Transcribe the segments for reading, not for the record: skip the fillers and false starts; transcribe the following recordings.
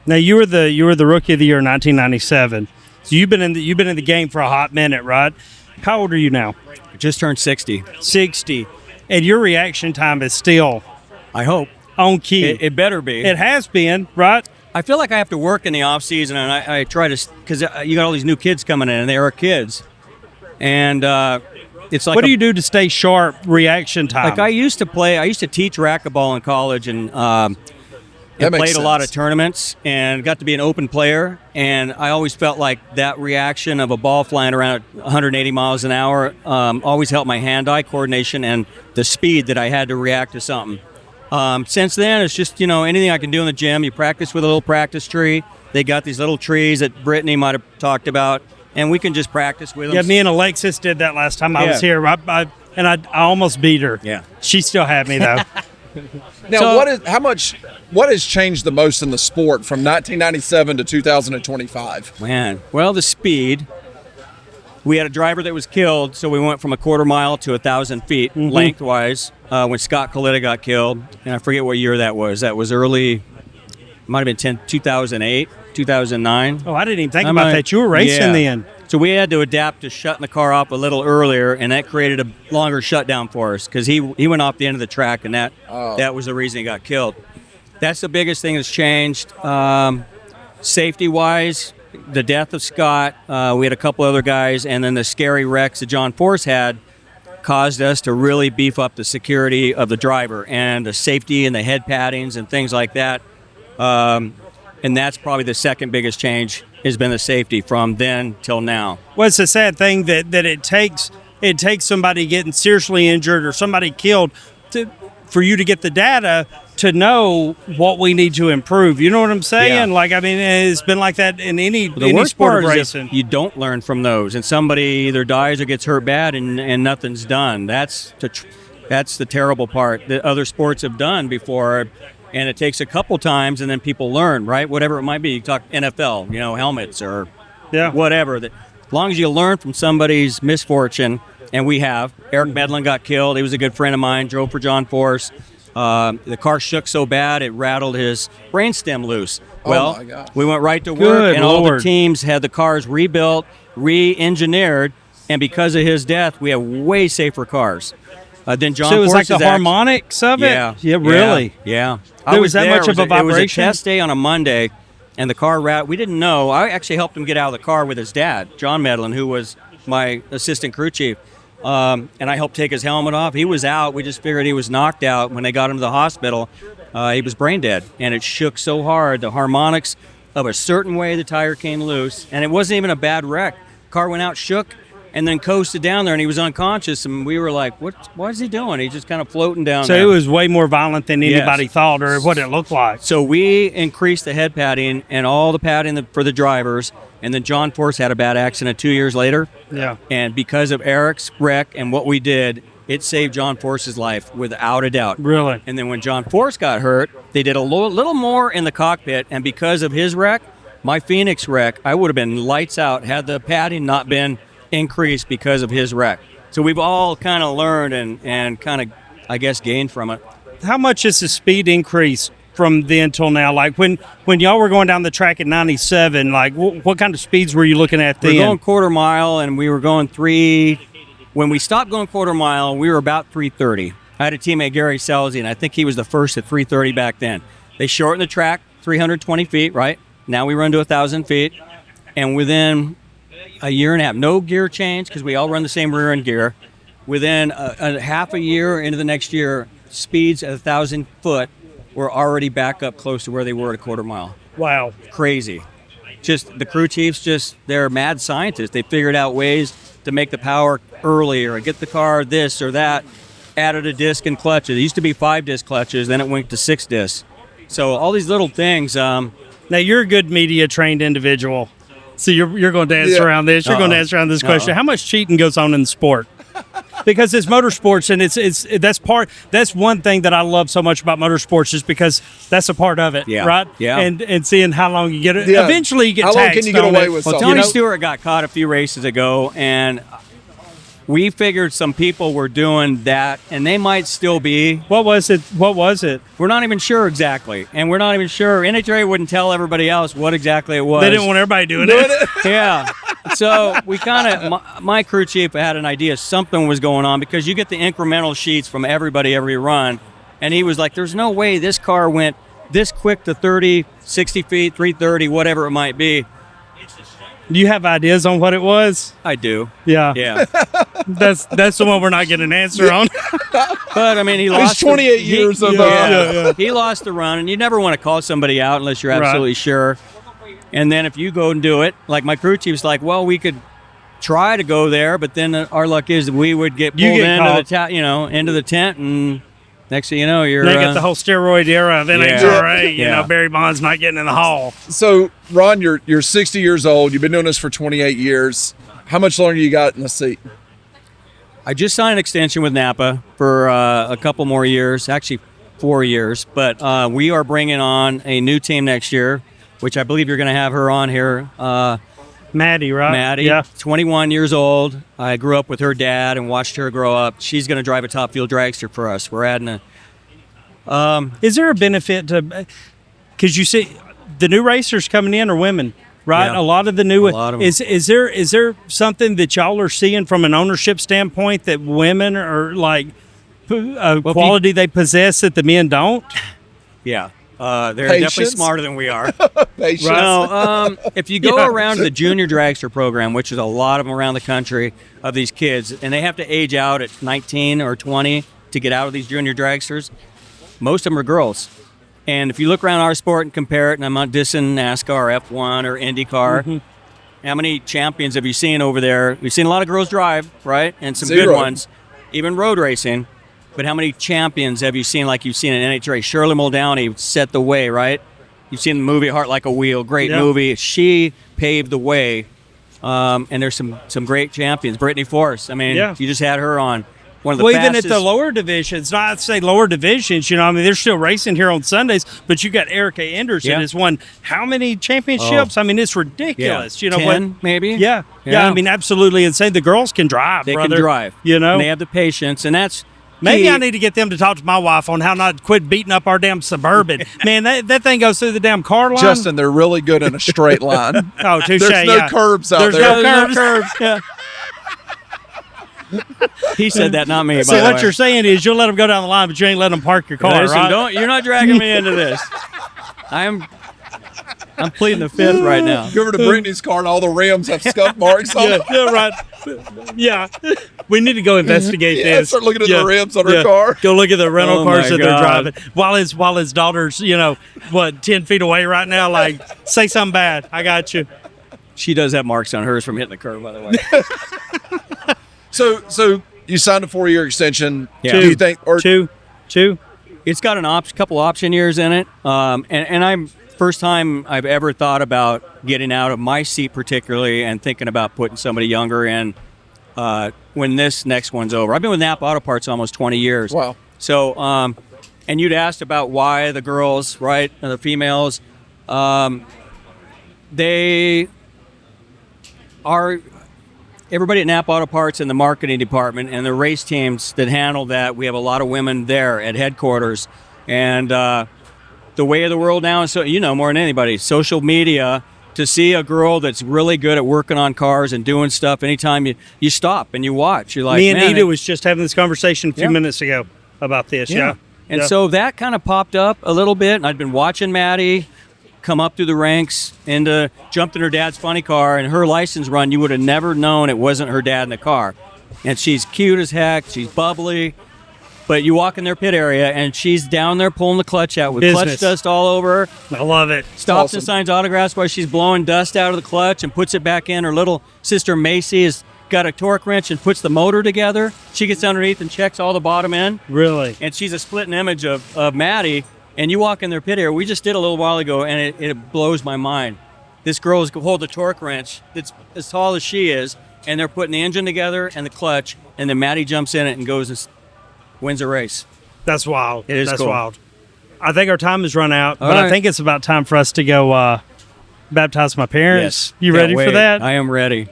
Now you were the rookie of the year in 1997. So you've been in the game for a hot minute, right? How old are you now? I just turned 60. 60. And your reaction time is still, I hope. On key. It better be. It has been, right? I feel like I have to work in the off season, and I try to, because you got all these new kids coming in, and they are kids, and it's like. What do you do to stay sharp? Reaction time. Like I used to teach racquetball in college, and played a lot of tournaments, and got to be an open player, and I always felt like that reaction of a ball flying around at 180 miles an hour always helped my hand-eye coordination and the speed that I had to react to something. Since then, it's just, anything I can do in the gym. You practice with a little practice tree. They got these little trees that Brittany might have talked about, and we can just practice with them. Yeah, me and Alexis did that last time I was here. I almost beat her. Yeah. She still had me, though. Now, what has changed the most in the sport from 1997 to 2025? Man, well, the speed. We had a driver that was killed, so we went from a quarter mile to 1,000 feet lengthwise when Scott Kalita got killed. And I forget what year that was. That was early, might have been 2008, 2009. Oh, I didn't even think about that. You were racing then. So we had to adapt to shutting the car off a little earlier, and that created a longer shutdown for us because he went off the end of the track, and that was the reason he got killed. That's the biggest thing that's changed. Safety-wise, the death of Scott, we had a couple other guys, and then the scary wrecks that John Force had caused us to really beef up the security of the driver and the safety and the head paddings and things like that. And that's probably the second biggest change has been the safety from then till now. Well, it's a sad thing that it takes somebody getting seriously injured or somebody killed for you to get the data to know what we need to improve. You know what I'm saying? Yeah. It's been like that in any worst sport part of is racing. if you don't learn from those, and somebody either dies or gets hurt bad, and nothing's done. That's the terrible part that other sports have done before, and it takes a couple times, and then people learn, right? Whatever it might be. You talk NFL, helmets or whatever. As long as you learn from somebody's misfortune, and we have. Eric Medlin got killed. He was a good friend of mine. Drove for John Force. The car shook so bad it rattled his brainstem loose. Well, we went right to work, and all the teams had the cars rebuilt, re-engineered, and because of his death, we have way safer cars. Then John So it was Force's like the harmonics of it? Yeah, really? Yeah. There was that much of a vibration? It was a test day on a Monday, and the car we didn't know. I actually helped him get out of the car with his dad, John Medlin, who was my assistant crew chief. And I helped take his helmet off. He was out. We just figured he was knocked out. When they got him to the hospital, he was brain dead. And it shook so hard, the harmonics of a certain way the tire came loose. And it wasn't even a bad wreck. Car went out, shook, and then coasted down there, and he was unconscious. And we were like, what is he doing? He's just kind of floating down there. So it was way more violent than anybody thought or what it looked like. So we increased the head padding and all the padding for the drivers. And then John Force had a bad accident 2 years later. Yeah. And because of Eric's wreck and what we did, it saved John Force's life without a doubt. Really? And then when John Force got hurt, they did a little more in the cockpit. And because of his wreck, my Phoenix wreck, I would have been lights out had the padding not been increased because of his wreck. So we've all kind of learned and kind of, I guess, gained from it. How much is the speed increase from then till now? Like when y'all were going down the track at 97, like what kind of speeds were you looking at then? We were going quarter mile, and we were going 3. When we stopped going quarter mile, we were about 3:30. I had a teammate, Gary Selzy, and I think he was the first at 3:30 back then. They shortened the track 320 feet, right? Now we run to 1,000 feet, and within a year and a half, no gear change because we all run the same rear end gear. Within a half a year into the next year, speeds at 1,000 foot were already back up close to where they were at a quarter mile. Wow. Crazy. Just the crew chiefs, they're mad scientists. They figured out ways to make the power earlier, get the car this or that, added a disc and clutches. It used to be 5-disc clutches, then it went to 6 discs. So all these little things. Now, you're a good media-trained individual, so you're going to dance around this. You're going to dance around this question. How much cheating goes on in the sport? Because it's motorsports, and that's one thing that I love so much about motorsports is because that's a part of it, right? Yeah. And seeing how long you get it. Yeah. Eventually you get taxed. How long can you get away with something? Tony Stewart got caught a few races ago, and we figured some people were doing that, and they might still be. What was it? We're not even sure exactly, and we're not even sure. NHRA wouldn't tell everybody else what exactly it was. They didn't want everybody doing it. Yeah. So we kind of, my crew chief had an idea something was going on, because you get the incremental sheets from everybody every run, and he was like, there's no way this car went this quick to 30, 60 feet, 330, whatever it might be. Do you have ideas on what it was? I do. Yeah. Yeah. That's the one we're not getting an answer on. But I mean, he lost. 28 years of. He lost the run, and you never want to call somebody out unless you're absolutely sure. And then if you go and do it, like my crew chief's like, well, we could try to go there, but then our luck is we would get pulled into the tent, and next thing you know, you're. They get the whole steroid era of NHRA. You know, Barry Bonds not getting in the hall. So, Ron, you're 60 years old. You've been doing this for 28 years. How much longer you got in the seat? I just signed an extension with Napa for a couple more years, actually 4 years. But we are bringing on a new team next year, which I believe you're going to have her on here. Maddie, right? Maddie, 21 years old. I grew up with her dad and watched her grow up. She's going to drive a top fuel dragster for us. We're adding a. Is there a benefit to? Because you see, the new racers coming in are women, right? Yeah. A lot of the new. A lot of them. Is there something that y'all are seeing from an ownership standpoint that women are like a quality they possess that the men don't? Yeah. They're definitely smarter than we are. Patience. No, if you go around the junior dragster program, which is a lot of them around the country of these kids, and they have to age out at 19 or 20 to get out of these junior dragsters, most of them are girls. And if you look around our sport and compare it, and I'm not dissing NASCAR, F1, or IndyCar, how many champions have you seen over there? We've seen a lot of girls drive, right? And some good ones, even road racing. But how many champions have you seen like you've seen in NHRA? Shirley Muldowney set the way, right? You've seen the movie Heart Like a Wheel, great movie. She paved the way. And there's some great champions. Brittany Force, I mean, you just had her on. One of the fastest. Even at the lower divisions, not to say lower divisions, I mean, they're still racing here on Sundays, but you got Erica Anderson has won how many championships? I mean, it's ridiculous. 10, maybe? Yeah, I mean, absolutely insane. The girls can drive, They brother. can drive. And they have the patience, and that's maybe I need to get them to talk to my wife on how not to quit beating up our damn Suburban. Man, that thing goes through the damn car line. Justin, they're really good in a straight line. Oh, touche. There's no curbs out there. There's no curbs. Yeah. He said that, not me. So what you're saying is you'll let them go down the line, but you ain't let them park your car, Listen, right? you're not dragging me into this. I'm pleading the fifth right now. Go over to Brittany's car and all the rims have scuff marks on them. Yeah, right. Yeah. We need to go investigate this. Start looking at the rims on her car. Go look at the rental cars that they're God. driving. While his daughter's, 10 feet away right now, like, say something bad. I got you. She does have marks on hers from hitting the curb, by the way. So you signed a 4-year extension. Yeah. Do you think Two? It's got couple option years in it. And I'm first time I've ever thought about getting out of my seat particularly and thinking about putting somebody younger in when this next one's over. I've been with Napa Auto Parts almost 20 years. Wow. So, and you'd asked about why the girls, right, and the females, they are... Everybody at Napa Auto Parts in the marketing department and the race teams that handle that, we have a lot of women there at headquarters. And the way of the world now is, so more than anybody, social media, to see a girl that's really good at working on cars and doing stuff, anytime you stop and you watch, you're like, me and Nita was just having this conversation a few minutes ago about this, And so that kind of popped up a little bit, and I'd been watching Maddie come up through the ranks and jumped in her dad's funny car, and her license run, you would have never known it wasn't her dad in the car. And she's cute as heck, she's bubbly, but you walk in their pit area and she's down there pulling the clutch out with clutch dust all over her. I love it. Stops and signs autographs while she's blowing dust out of the clutch and puts it back in. Her little sister Macy has got a torque wrench and puts the motor together. She gets underneath and checks all the bottom end. Really? And she's a splitting image of Maddie. And you walk in their pit area. We just did a little while ago, and it blows my mind. This girl is holding a torque wrench that's as tall as she is, and they're putting the engine together and the clutch, and then Maddie jumps in it and goes and wins a race. That's wild. It is That's cool. wild. I think our time has run out, All but right. I think it's about time for us to go baptize my parents. Yes. You Can't ready wait. for that? I am ready.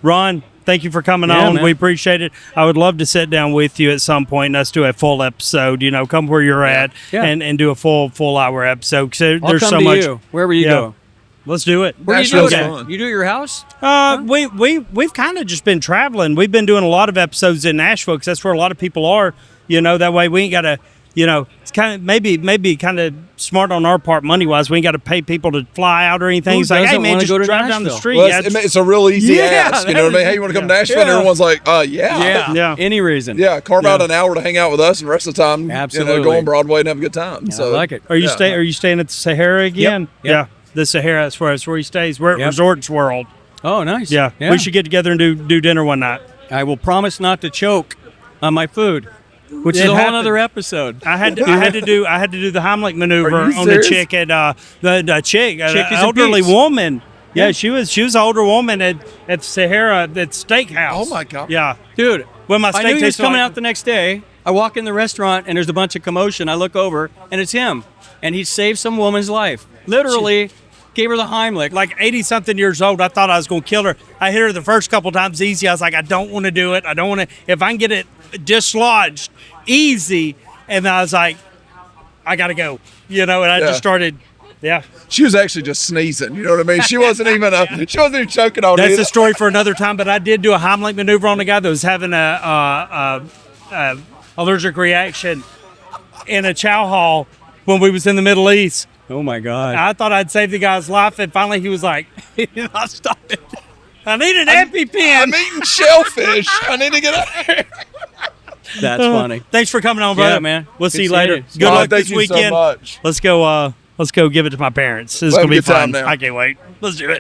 Ron, thank you for coming Yeah, on. man. We appreciate it. I would love to sit down with you at some point and us do a full episode. Come where you're at Yeah. and do a full hour episode. So I'll there's come so to much. you, wherever you Yeah. go. Let's do it. Where do you do Nashville's it at? fun. You do it at your house? We've kind of just been traveling. We've been doing a lot of episodes in Nashville because that's where a lot of people are. That way we ain't got to. It's kind of maybe kind of smart on our part money wise. We ain't got to pay people to fly out or anything. Who It's like, hey doesn't man, wanna just go to drive down the Nashville? street. Well, Yeah, it's a real easy Yeah, ask. You know what I mean? Hey, you want to come to Nashville? And everyone's like, yeah. Yeah. Any reason. Yeah, carve out an hour to hang out with us, and the rest of the time, Absolutely. go on Broadway and have a good time. So I like it. Are you staying at the Sahara again? Yep. Yeah, the Sahara. That's where he stays. We're at Yep. Resorts World. Oh, nice. Yeah. We should get together and do dinner one night. I will promise not to choke on my food, which It is a whole happened. other episode. I had to do the Heimlich maneuver Are you on the serious? chick at the chick, an Chickies and elderly Pete's. woman. Yeah, Yeah. she was an older woman at Sahara at Steakhouse. Oh, my God. Yeah, Dude, when my I steak knew he was tasted coming like- out the next day. I walk in the restaurant and there's a bunch of commotion. I look over and it's him, and he saved some woman's life. Literally, gave her the Heimlich. like 80-something years old. I thought I was going to kill her. I hit her the first couple times easy. I was like, I don't want to do it. I don't want to. If I can get it dislodged easy, and I was like, I got to go. And I just started. Yeah, she was actually just sneezing. You know what I mean? She wasn't even choking on that's it. a story for another time. But I did do a Heimlich maneuver on a guy that was having a allergic reaction in a chow hall when we was in the Middle East. Oh my God. I thought I'd save the guy's life, and finally he was like, "Stop it! I need an EpiPen." I'm eating shellfish. I need to get out of here. That's funny. Thanks for coming on, brother. Yeah, man. We'll see you Good seeing later. you. Good Oh, luck thank this you so weekend. much. Let's go give it to my parents. This is We'll gonna have be a good time fun. now. I can't wait. Let's do it.